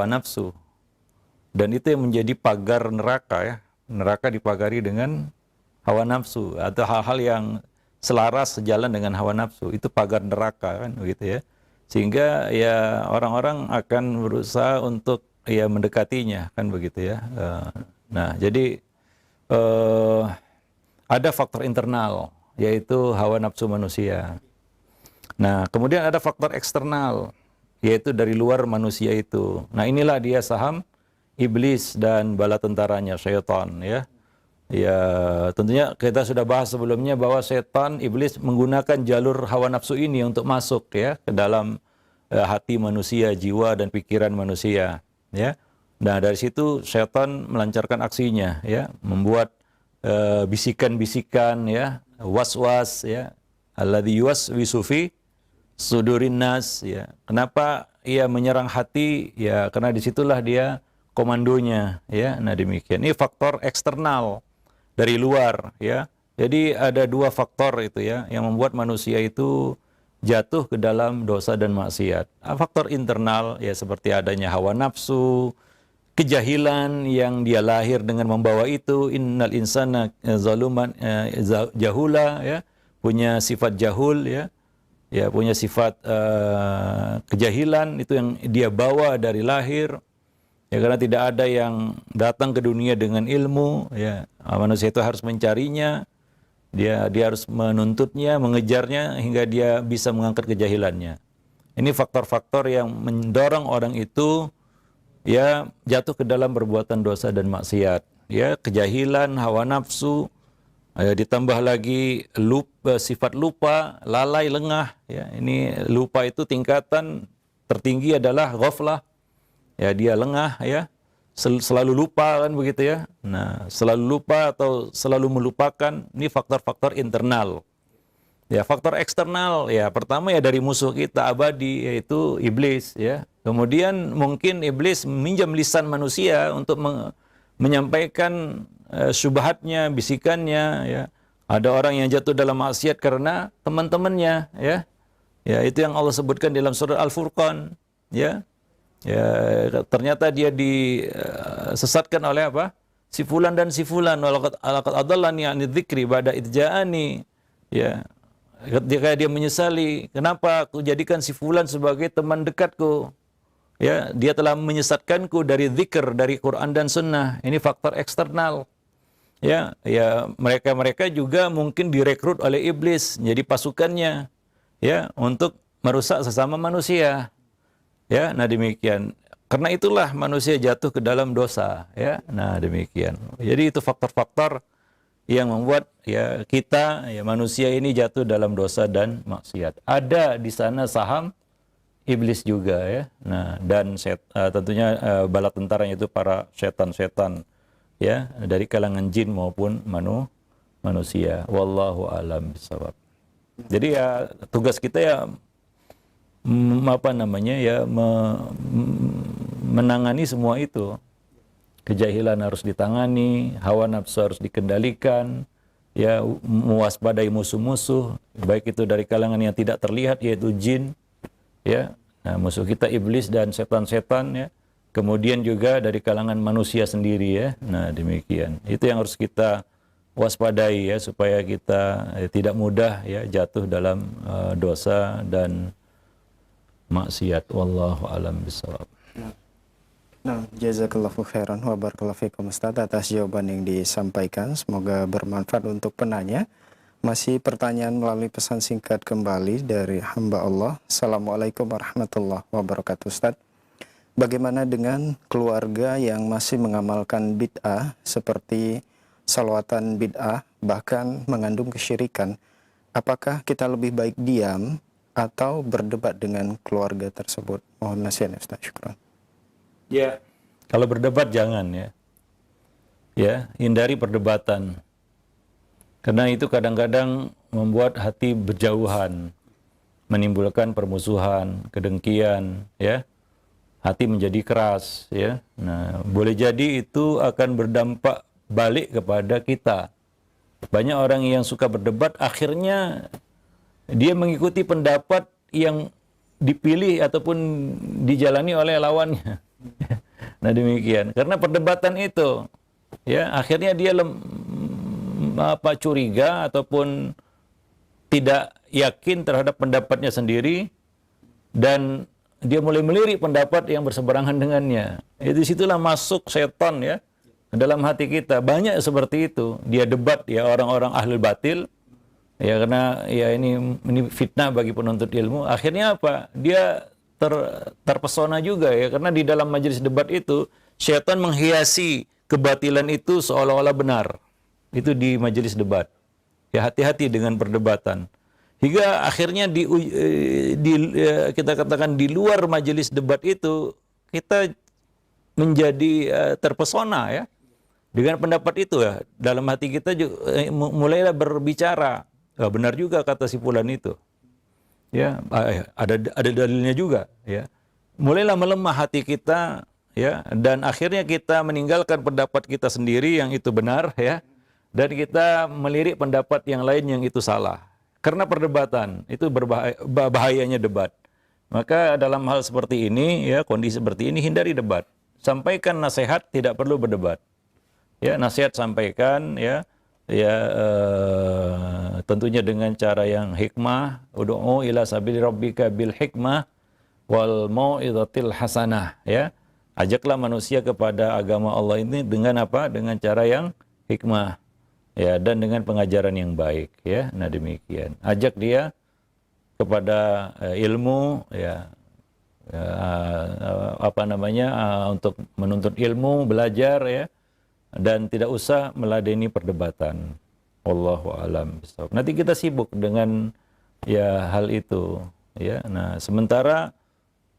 nafsu. Dan itu yang menjadi pagar neraka ya. Neraka dipagari dengan hawa nafsu atau hal-hal yang selaras sejalan dengan hawa nafsu. Itu pagar neraka kan begitu ya. Sehingga ya orang-orang akan berusaha untuk ya mendekatinya kan begitu ya. Nah, jadi ada faktor internal yaitu hawa nafsu manusia. Nah, kemudian ada faktor eksternal yaitu dari luar manusia itu. Nah, inilah dia saham iblis dan bala tentaranya syaitan ya. Ya, tentunya kita sudah bahas sebelumnya bahwa setan, iblis menggunakan jalur hawa nafsu ini untuk masuk ya ke dalam hati manusia, jiwa dan pikiran manusia ya. Nah, dari situ setan melancarkan aksinya ya, membuat bisikan-bisikan, ya, was-was, ya, alladzi yuwaswisu fi sudurin nas, ya. Kenapa ia menyerang hati? Ya, karena disitulah dia komandonya, ya. Nah, demikian. Ini faktor eksternal dari luar, ya. Jadi ada dua faktor itu, ya, yang membuat manusia itu jatuh ke dalam dosa dan maksiat. Faktor internal, ya, seperti adanya hawa nafsu, kejahilan yang dia lahir dengan membawa itu. Innal insana zaluman jahula, ya, punya sifat jahul, ya, punya sifat kejahilan, itu yang dia bawa dari lahir, ya, karena tidak ada yang datang ke dunia dengan ilmu, ya. Manusia itu harus mencarinya, dia harus menuntutnya, mengejarnya hingga dia bisa mengangkat kejahilannya. Ini faktor-faktor yang mendorong orang itu, ya, jatuh ke dalam perbuatan dosa dan maksiat, ya, kejahilan, hawa nafsu, ditambah lagi sifat lupa, lalai, lengah, ya. Ini lupa itu tingkatan tertinggi adalah ghaflah, ya, dia lengah, ya, selalu lupa, kan begitu, ya. Nah, selalu lupa atau selalu melupakan, ini faktor-faktor internal. Ya, faktor eksternal, ya, pertama ya dari musuh kita abadi, yaitu iblis, ya. Kemudian mungkin iblis meminjam lisan manusia untuk menyampaikan syubhatnya, bisikannya, ya. Ada orang yang jatuh dalam maksiat karena teman-temannya, ya. Ya, itu yang Allah sebutkan dalam surah Al-Furqan, ya. Ya, ternyata dia disesatkan oleh apa? Si fulan dan si fulan, walaqad adallani 'anil dzikri ba'da idja'ani, ya. Ketika dia menyesali, kenapa aku jadikan si fulan sebagai teman dekatku? Ya, dia telah menyesatkanku dari zikir, dari Quran dan Sunnah. Ini faktor eksternal. Ya, mereka juga mungkin direkrut oleh iblis jadi pasukannya, ya, untuk merusak sesama manusia. Ya, nah demikian. Karena itulah manusia jatuh ke dalam dosa, ya. Nah, demikian. Jadi itu faktor-faktor yang membuat, ya, kita, ya, manusia ini jatuh dalam dosa dan maksiat. Ada di sana saham iblis juga, ya. Nah, dan tentunya bala tentaranya itu para setan-setan, ya, dari kalangan jin maupun manusia. Wallahu a'lam bishawab. Jadi ya tugas kita, ya, menangani semua itu. Kejahilan harus ditangani, hawa nafsu harus dikendalikan, ya, mewaspadai musuh-musuh, baik itu dari kalangan yang tidak terlihat yaitu jin, ya. Nah, musuh kita iblis dan setan-setan, ya. Kemudian juga dari kalangan manusia sendiri, ya. Nah, demikian. Itu yang harus kita waspadai, ya, supaya kita tidak mudah, ya, jatuh dalam dosa dan maksiat. Wallahu a'lam bishawab. Nah, jazakallahu khairan wa barakallahu fikum Ustaz atas jawaban yang disampaikan. Semoga bermanfaat untuk penanya. Masih pertanyaan melalui pesan singkat kembali dari hamba Allah. Assalamualaikum warahmatullahi wabarakatuh Ustaz. Bagaimana dengan keluarga yang masih mengamalkan bid'ah seperti salawatan bid'ah, bahkan mengandung kesyirikan? Apakah kita lebih baik diam atau berdebat dengan keluarga tersebut? Mohon nasihat Ustaz. Syukran. Ya, kalau berdebat jangan, ya. Ya, hindari perdebatan. Karena itu kadang-kadang membuat hati berjauhan, menimbulkan permusuhan, kedengkian, ya. Hati menjadi keras, ya. Nah, boleh jadi itu akan berdampak balik kepada kita. Banyak orang yang suka berdebat, akhirnya dia mengikuti pendapat yang dipilih ataupun dijalani oleh lawannya. Nah, demikian. Karena perdebatan itu, ya, akhirnya dia curiga ataupun tidak yakin terhadap pendapatnya sendiri, dan dia mulai melirik pendapat yang berseberangan dengannya. Di situlah masuk setan, ya, dalam hati kita. Banyak seperti itu. Dia debat, ya, orang-orang ahli batil, ya, karena, ya, ini fitnah bagi penuntut ilmu. Akhirnya apa? Dia terpesona juga, ya, karena di dalam majelis debat itu syaitan menghiasi kebatilan itu seolah-olah benar. Itu di majelis debat. Ya, hati-hati dengan perdebatan. Hingga akhirnya kita katakan di luar majelis debat itu kita menjadi terpesona, ya. Dengan pendapat itu ya, dalam hati kita juga, mulailah berbicara. Benar juga kata si fulan itu. Ya, ada dalilnya juga. Ya, mulailah melemah hati kita. Ya, dan akhirnya kita meninggalkan pendapat kita sendiri yang itu benar. Ya, dan kita melirik pendapat yang lain yang itu salah. Karena perdebatan itu bahayanya debat. Maka dalam hal seperti ini, ya kondisi seperti ini, hindari debat. Sampaikan nasihat, tidak perlu berdebat. Ya, nasihat sampaikan, ya, tentunya dengan cara yang hikmah. Ud'u ila sabili rabbika bil hikmah wal mau'izatil hasanah. Ya, ajaklah manusia kepada agama Allah ini dengan apa? Dengan cara yang hikmah, ya, dan dengan pengajaran yang baik. Ya, nah demikian. Ajak dia kepada ilmu, ya, untuk menuntut ilmu, belajar, ya, dan tidak usah meladeni perdebatan. Wallahu a'lam bishawab. Nanti kita sibuk dengan ya hal itu, ya. Nah, sementara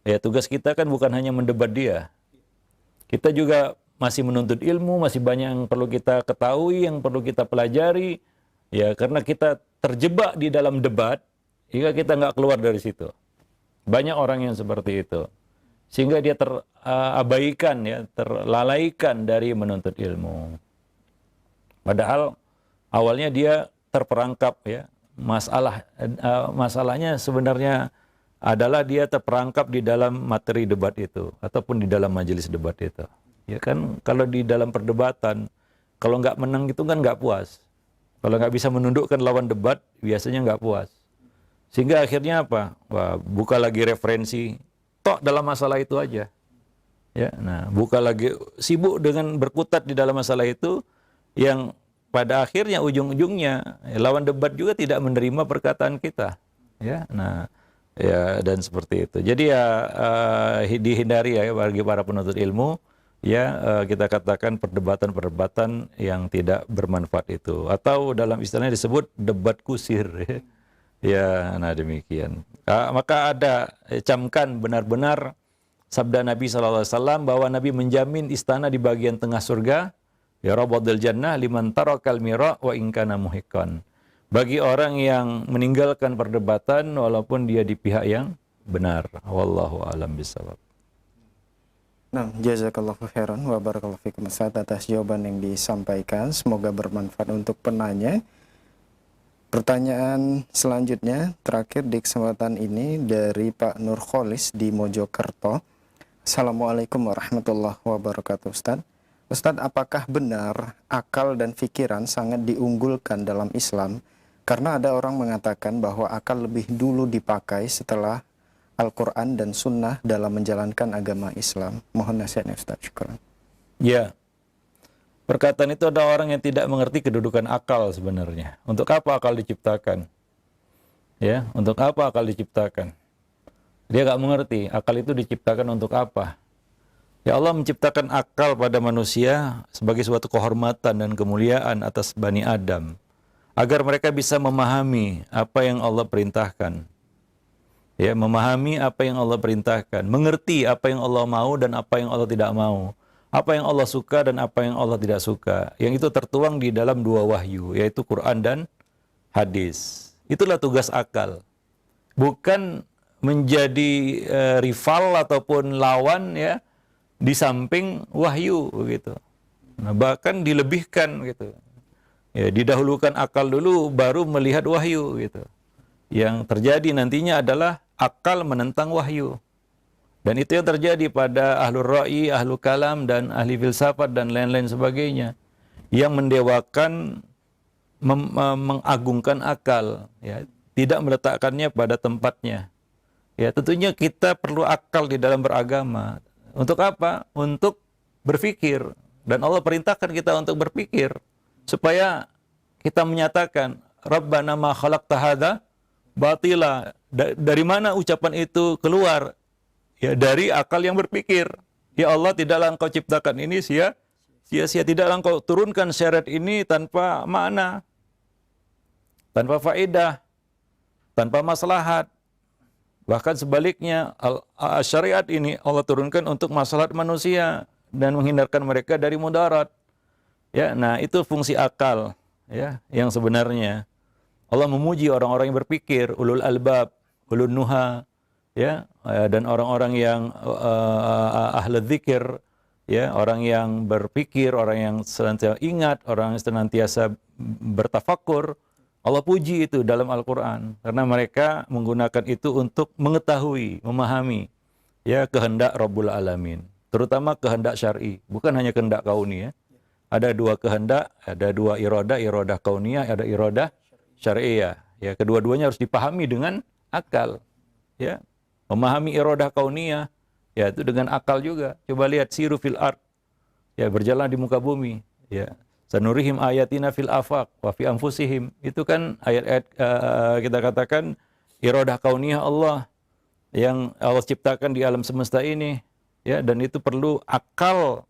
ya tugas kita kan bukan hanya mendebat dia. Kita juga masih menuntut ilmu, masih banyak yang perlu kita ketahui, yang perlu kita pelajari. Ya, karena kita terjebak di dalam debat, hingga kita nggak keluar dari situ. Banyak orang yang seperti itu. Sehingga dia terabaikan, ya, terlalaikan dari menuntut ilmu. Padahal awalnya dia terperangkap, ya. Masalahnya sebenarnya adalah dia terperangkap di dalam materi debat itu ataupun di dalam majelis debat itu. Ya kan, kalau di dalam perdebatan, kalau nggak menang itu kan nggak puas. Kalau nggak bisa menundukkan lawan debat, biasanya nggak puas. Sehingga akhirnya apa? Wah, buka lagi referensi. Tok dalam masalah itu aja. Ya, nah, buka lagi, sibuk dengan berkutat di dalam masalah itu, yang pada akhirnya ujung-ujungnya lawan debat juga tidak menerima perkataan kita. Ya, nah, ya, dan seperti itu. Jadi ya dihindari ya bagi para penuntut ilmu, ya, kita katakan perdebatan-perdebatan yang tidak bermanfaat itu, atau dalam istilahnya disebut debat kusir. Ya. Ya, nah demikian. Maka ada, camkan benar-benar sabda Nabi SAW bahwa Nabi menjamin istana di bagian tengah surga. Ya rabadil jannah liman tarakal mira wa in kana muhiqqan. Bagi orang yang meninggalkan perdebatan walaupun dia di pihak yang benar. Wallahu a'lam bishawab. Nah, jazakallahu khairan wa barakallahu fikum Ustaz atas jawaban yang disampaikan. Semoga bermanfaat untuk penanya. Pertanyaan selanjutnya, terakhir di kesempatan ini, dari Pak Nur Kholis di Mojokerto. Assalamualaikum warahmatullahi wabarakatuh Ustaz. Ustaz, apakah benar akal dan pikiran sangat diunggulkan dalam Islam? Karena ada orang mengatakan bahwa akal lebih dulu dipakai setelah Al-Quran dan Sunnah dalam menjalankan agama Islam. Mohon nasihatnya Ustaz. Syukran. Ya. Perkataan itu ada orang yang tidak mengerti kedudukan akal sebenarnya. Untuk apa akal diciptakan? Ya, untuk apa akal diciptakan? Dia nggak mengerti akal itu diciptakan untuk apa. Ya, Allah menciptakan akal pada manusia sebagai suatu kehormatan dan kemuliaan atas Bani Adam, agar mereka bisa memahami apa yang Allah perintahkan. Ya, memahami apa yang Allah perintahkan, mengerti apa yang Allah mau dan apa yang Allah tidak mau. Apa yang Allah suka dan apa yang Allah tidak suka. Yang itu tertuang di dalam dua wahyu, yaitu Quran dan hadis. Itulah tugas akal. Bukan menjadi rival ataupun lawan, ya, di samping wahyu begitu. Nah, bahkan dilebihkan gitu. Ya, didahulukan akal dulu baru melihat wahyu gitu. Yang terjadi nantinya adalah akal menentang wahyu. Dan itu yang terjadi pada ahlul ra'i, ahlul kalam, dan ahli filsafat, dan lain-lain sebagainya. Yang mendewakan, mengagungkan akal. Ya, tidak meletakkannya pada tempatnya. Ya, tentunya kita perlu akal di dalam beragama. Untuk apa? Untuk berpikir. Dan Allah perintahkan kita untuk berpikir. Supaya kita menyatakan, Rabbana ma khalaqta hadza batila. Dari mana ucapan itu keluar? Ya, dari akal yang berpikir. Ya Allah, tidaklah engkau ciptakan ini sia-sia, tidaklah engkau turunkan syariat ini tanpa makna, tanpa faedah, tanpa maslahat. Bahkan sebaliknya, syariat ini Allah turunkan untuk maslahat manusia dan menghindarkan mereka dari mudarat. Ya, nah itu fungsi akal ya yang sebenarnya. Allah memuji orang-orang yang berpikir, ulul albab, ulul nuha, ya, dan orang-orang yang ahli dzikir, ya, orang yang berpikir, orang yang senantiasa ingat, orang yang senantiasa bertafakur. Allah puji itu dalam Al-Quran karena mereka menggunakan itu untuk mengetahui, memahami, ya, kehendak Rabbul Alamin, terutama kehendak syar'i, bukan hanya kehendak kauni, ya. Ada dua kehendak, ada dua iradah, iradah kauniyah, ada iradah syariah. Ya, kedua-duanya harus dipahami dengan akal. Ya, memahami iradah kauniyah, ya itu dengan akal juga. Coba lihat siru fil ard, ya, berjalan di muka bumi. Ya, sanurihim ayatina fil afaq wa fi anfusihim. Itu kan ayat-ayat kita katakan iradah kauniyah Allah yang Allah ciptakan di alam semesta ini. Ya, dan itu perlu akal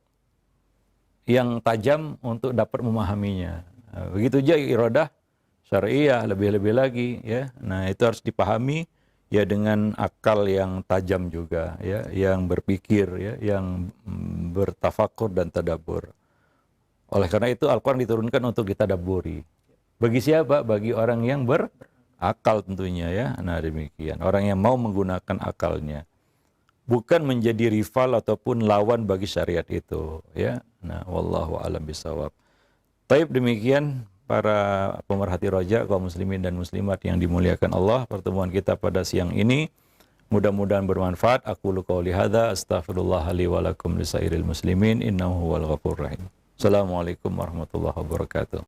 yang tajam untuk dapat memahaminya. Begitu juga iradah syariah, lebih-lebih lagi, ya. Nah, itu harus dipahami ya dengan akal yang tajam juga, ya, yang berpikir, ya, yang bertafakur dan tadabbur. Oleh karena itu Al-Qur'an diturunkan untuk ditadabburi. Bagi siapa? Bagi orang yang berakal tentunya, ya. Nah, demikian. Orang yang mau menggunakan akalnya. Bukan menjadi rival ataupun lawan bagi syariat itu, ya. Nah, wallahu a'lam bishawab. Taib, demikian para pemerhati roja kaum muslimin dan muslimat yang dimuliakan Allah, pertemuan kita pada siang ini mudah-mudahan bermanfaat. Aqulu qouli hadza astaghfirullah li wa lakum lisairil muslimin innahu huwal ghafurur rahim. Assalamualaikum warahmatullahi wabarakatuh.